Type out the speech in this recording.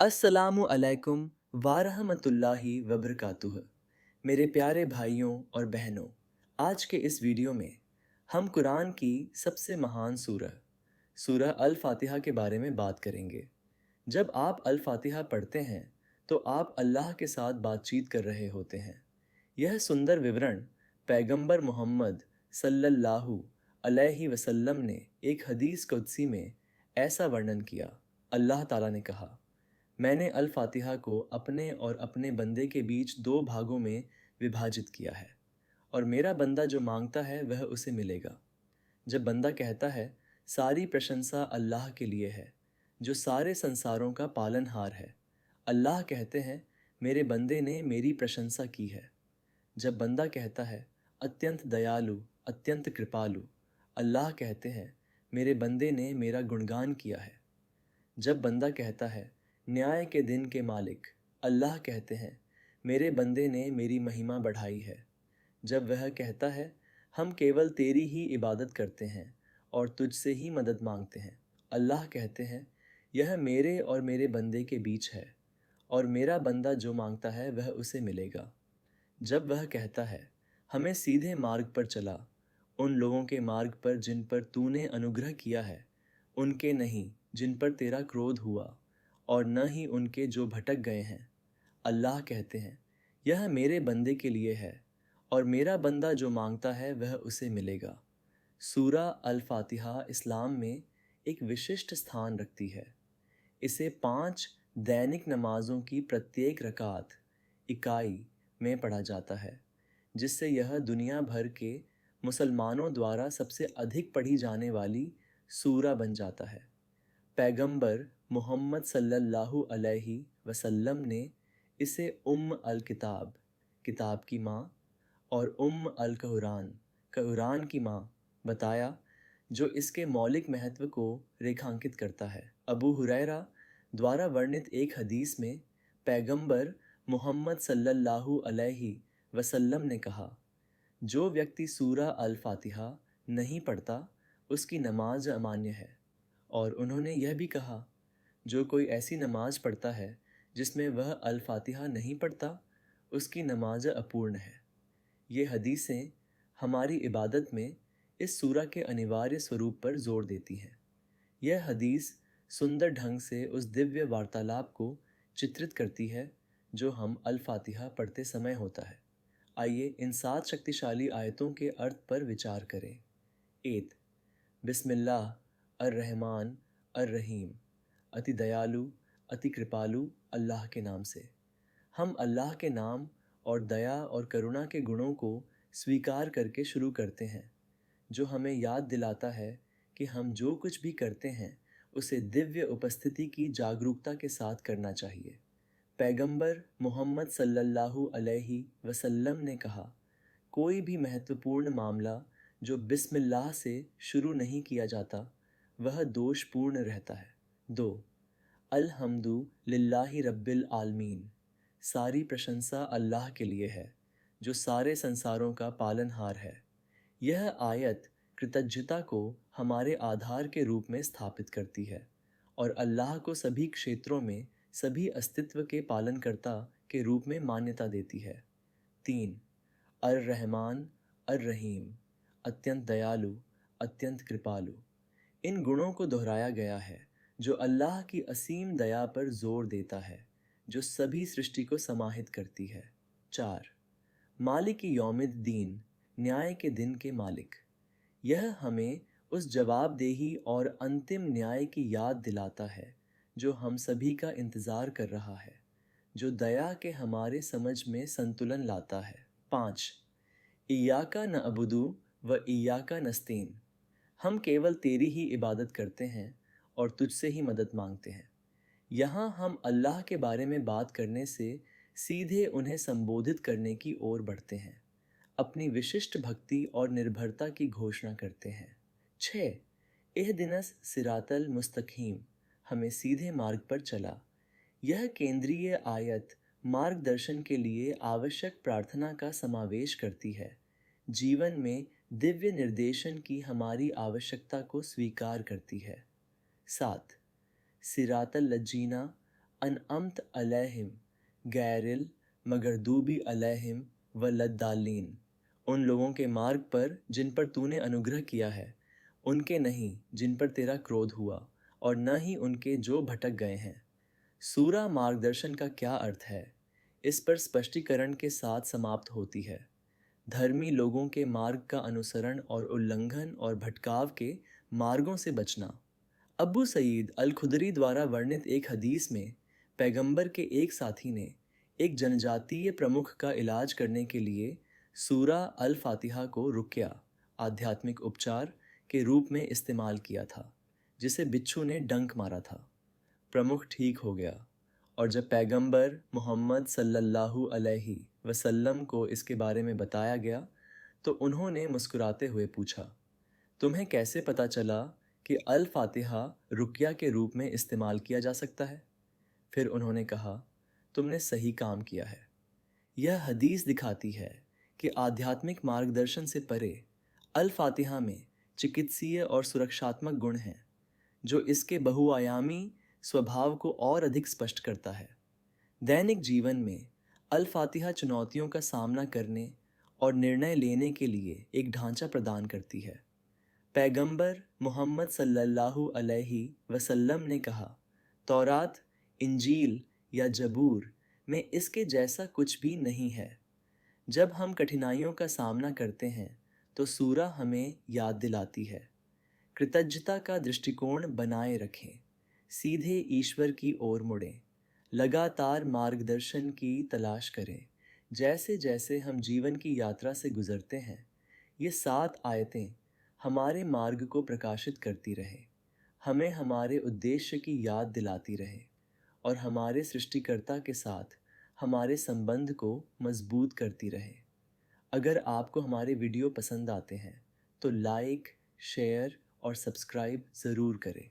अस्सलामु अलैकुम वारहमतुल्लाहि वबरकातुह। मेरे प्यारे भाइयों और बहनों, आज के इस वीडियो में हम कुरान की सबसे महान सूरह सूरह अल फातिहा के बारे में बात करेंगे। जब आप अल फातिहा पढ़ते हैं तो आप अल्लाह के साथ बातचीत कर रहे होते हैं। यह सुंदर विवरण पैगंबर मोहम्मद सल्लल्लाहु अलैहि वसल्लम ने एक हदीस कुदसी में ऐसा वर्णन किया। अल्लाह ताला ने कहा, मैंने अल फातिहा को अपने और अपने बंदे के बीच दो भागों में विभाजित किया है, और मेरा बंदा जो मांगता है वह उसे मिलेगा। जब बंदा कहता है, सारी प्रशंसा अल्लाह के लिए है जो सारे संसारों का पालनहार है, अल्लाह कहते हैं, मेरे बंदे ने मेरी प्रशंसा की है। जब बंदा कहता है, अत्यंत दयालु, अत्यंत कृपालु, अल्लाह कहते हैं, मेरे बंदे ने मेरा गुणगान किया है। जब बंदा कहता है, न्याय के दिन के मालिक, अल्लाह कहते हैं, मेरे बंदे ने मेरी महिमा बढ़ाई है। जब वह कहता है, हम केवल तेरी ही इबादत करते हैं और तुझसे ही मदद मांगते हैं, अल्लाह कहते हैं, यह मेरे और मेरे बंदे के बीच है, और मेरा बंदा जो मांगता है वह उसे मिलेगा। जब वह कहता है, हमें सीधे मार्ग पर चला, उन लोगों के मार्ग पर जिन पर तूने अनुग्रह किया है, उनके नहीं जिन पर तेरा क्रोध हुआ, और न ही उनके जो भटक गए हैं, अल्लाह कहते हैं, यह मेरे बंदे के लिए है, और मेरा बंदा जो मांगता है वह उसे मिलेगा। सूरा अल फातिहा इस्लाम में एक विशिष्ट स्थान रखती है। इसे 5 दैनिक नमाजों की प्रत्येक रकात इकाई में पढ़ा जाता है, जिससे यह दुनिया भर के मुसलमानों द्वारा सबसे अधिक पढ़ी जाने वाली सूरा बन जाता है। पैगंबर मोहम्मद सल्लल्लाहु अलैहि वसल्लम ने इसे अल किताब, किताब की माँ, और अल कुरान, कुरान की माँ बताया, जो इसके मौलिक महत्व को रेखांकित करता है। अबू हुरैरा द्वारा वर्णित एक हदीस में पैगंबर मोहम्मद सल्लल्लाहु अलैहि वसल्लम ने कहा, जो व्यक्ति सूरा अल फातिहा नहीं पढ़ता उसकी नमाज अमान्य है। और उन्होंने यह भी कहा, जो कोई ऐसी नमाज पढ़ता है जिसमें वह अल फातिहा नहीं पढ़ता उसकी नमाज अपूर्ण है। ये हदीसें हमारी इबादत में इस सूरा के अनिवार्य स्वरूप पर जोर देती हैं। यह हदीस सुंदर ढंग से उस दिव्य वार्तालाप को चित्रित करती है जो हम अल फातिहा पढ़ते समय होता है। आइए इन 7 शक्तिशाली आयतों के अर्थ पर विचार करें। एत बिस्मिल्लाह अर्रहमान अर्रहीम, अति दयालु, अति कृपालु अल्लाह के नाम से। हम अल्लाह के नाम और दया और करुणा के गुणों को स्वीकार करके शुरू करते हैं, जो हमें याद दिलाता है कि हम जो कुछ भी करते हैं उसे दिव्य उपस्थिति की जागरूकता के साथ करना चाहिए। पैगंबर मोहम्मद सल्लल्लाहु अलैहि वसल्लम ने कहा, कोई भी महत्वपूर्ण मामला जो बिस्मिल्लाह से शुरू नहीं किया जाता वह दोषपूर्ण रहता है। 2, अल्हम्दु लिल्लाहि रब्बिल आलमीन, सारी प्रशंसा अल्लाह के लिए है जो सारे संसारों का पालनहार है। यह आयत कृतज्ञता को हमारे आधार के रूप में स्थापित करती है और अल्लाह को सभी क्षेत्रों में सभी अस्तित्व के पालनकर्ता के रूप में मान्यता देती है। 3, अर रहमान अर रहीम, अत्यंत दयालु, अत्यंत कृपालु। इन गुणों को दोहराया गया है जो अल्लाह की असीम दया पर जोर देता है, जो सभी सृष्टि को समाहित करती है। 4, मालिक यौमिद्दीन, न्याय के दिन के मालिक। यह हमें उस जवाबदेही और अंतिम न्याय की याद दिलाता है जो हम सभी का इंतज़ार कर रहा है, जो दया के हमारे समझ में संतुलन लाता है। 5, इय्याका नअबुदु व इय्याका नस्तईन, हम केवल तेरी ही इबादत करते हैं और तुझसे ही मदद मांगते हैं। यहाँ हम अल्लाह के बारे में बात करने से सीधे उन्हें संबोधित करने की ओर बढ़ते हैं, अपनी विशिष्ट भक्ति और निर्भरता की घोषणा करते हैं। 6, इहदिनस सिरातल मुस्तकीम, हमें सीधे मार्ग पर चला। यह केंद्रीय आयत मार्गदर्शन के लिए आवश्यक प्रार्थना का समावेश करती है, जीवन में दिव्य निर्देशन की हमारी आवश्यकता को स्वीकार करती है। 7, सिरातल लज्जीना अनअम्त अलैहिम गैरिल मगरदूबी अलैहिम वलद्दालीन। उन लोगों के मार्ग पर जिन पर तूने अनुग्रह किया है, उनके नहीं जिन पर तेरा क्रोध हुआ, और न ही उनके जो भटक गए हैं। सूरा मार्गदर्शन का क्या अर्थ है, इस पर स्पष्टीकरण के साथ समाप्त होती है। धर्मी लोगों के मार्ग का अनुसरण और उल्लंघन और भटकाव के मार्गों से बचना। अबू सईद अल खुदरी द्वारा वर्णित एक हदीस में पैगंबर के एक साथी ने एक जनजातीय प्रमुख का इलाज करने के लिए सूरा अल फातिहा को रुक्या आध्यात्मिक उपचार के रूप में इस्तेमाल किया था, जिसे बिच्छू ने डंक मारा था। प्रमुख ठीक हो गया, और जब पैगंबर मोहम्मद सल्लल्लाहु अलैहि वसल्लम को इसके बारे में बताया गया तो उन्होंने मुस्कुराते हुए पूछा, तुम्हें कैसे पता चला कि अल फातिहा रुकिया के रूप में इस्तेमाल किया जा सकता है? फिर उन्होंने कहा, तुमने सही काम किया है। यह हदीस दिखाती है कि आध्यात्मिक मार्गदर्शन से परे अल फातिहा में चिकित्सीय और सुरक्षात्मक गुण हैं, जो इसके बहुआयामी स्वभाव को और अधिक स्पष्ट करता है। दैनिक जीवन में अल फातिहा चुनौतियों का सामना करने और निर्णय लेने के लिए एक ढांचा प्रदान करती है। पैगंबर मोहम्मद सल्लल्लाहु अलैहि वसल्लम ने कहा, तौरात, इंजील या जबूर में इसके जैसा कुछ भी नहीं है। जब हम कठिनाइयों का सामना करते हैं तो सूरा हमें याद दिलाती है, कृतज्ञता का दृष्टिकोण बनाए रखें, सीधे ईश्वर की ओर मुड़ें, लगातार मार्गदर्शन की तलाश करें। जैसे जैसे हम जीवन की यात्रा से गुजरते हैं, ये 7 आयतें हमारे मार्ग को प्रकाशित करती रहें, हमें हमारे उद्देश्य की याद दिलाती रहें और हमारे सृष्टिकर्ता के साथ हमारे संबंध को मजबूत करती रहें। अगर आपको हमारे वीडियो पसंद आते हैं तो लाइक, शेयर और सब्सक्राइब ज़रूर करें।